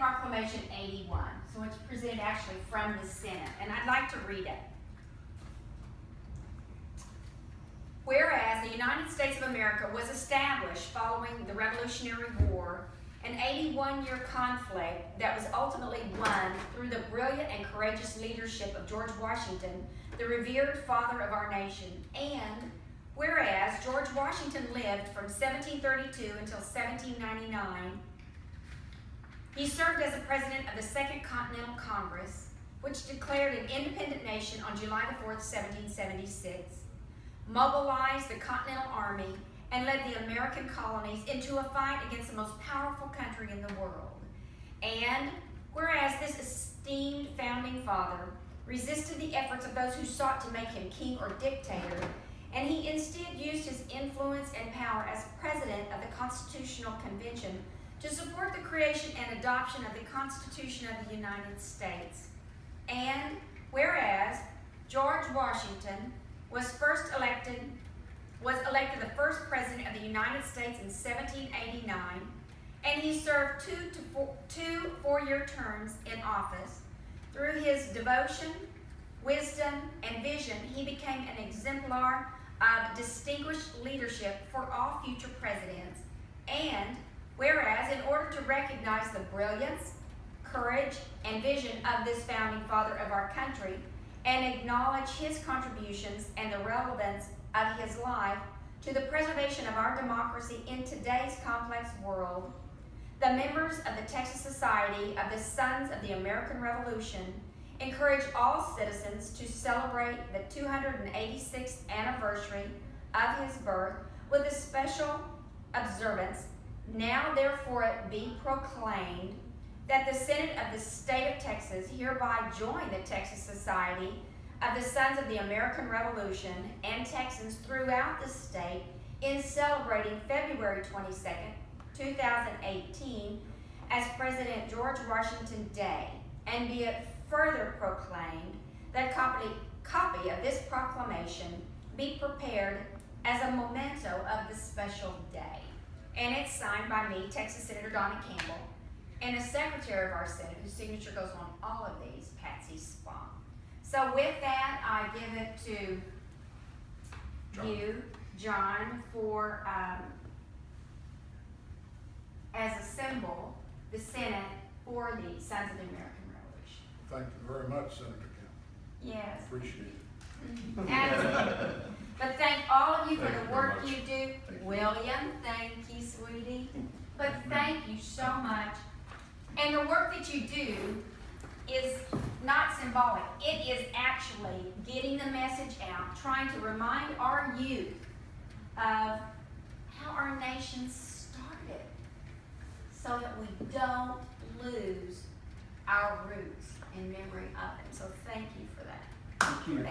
Proclamation 81. So it's presented actually from the Senate, and I'd like to read it. Whereas the United States of America was established following the Revolutionary War, an 81-year conflict that was ultimately won through the brilliant and courageous leadership of George Washington, the revered father of our nation. And whereas George Washington lived from 1732 until 1799, he served as the president of the Second Continental Congress, which declared an independent nation on July the 4th, 1776, mobilized the Continental Army, and led the American colonies into a fight against the most powerful country in the world. And whereas this esteemed founding father resisted the efforts of those who sought to make him king or dictator, and he instead used his influence and power as president of the Constitutional Convention to support the creation and adoption of the Constitution of the United States. And whereas George Washington was elected the first president of the United States in 1789, and he served two four-year terms in office. Through his devotion, wisdom, and vision, he became an exemplar of distinguished leadership for all future presidents. And whereas, in order to recognize the brilliance, courage, and vision of this founding father of our country, and acknowledge his contributions and the relevance of his life to the preservation of our democracy in today's complex world, the members of the Texas Society of the Sons of the American Revolution encourage all citizens to celebrate the 286th anniversary of his birth with a special observance. Now therefore it be proclaimed that the Senate of the State of Texas hereby join the Texas Society of the Sons of the American Revolution and Texans throughout the state in celebrating February 22nd, 2018 as President George Washington Day, and be it further proclaimed that copy of this proclamation be prepared as a memento of the special day. And it's signed by me, Texas Senator Donna Campbell, and the Secretary of our Senate, whose signature goes on all of these, Patsy Spong. So with that, I give it to you, John, for as a symbol, the Senate for the Sons of the American Revolution. Thank you very much, Senator Campbell. Yes. Appreciate it. Absolutely. But thank all of you for the work you do. William, thank you, sweetie. But thank you so much. And the work that you do is not symbolic. It is actually getting the message out, trying to remind our youth of how our nation started so that we don't lose our roots in memory of them. So thank you for that. Thank you.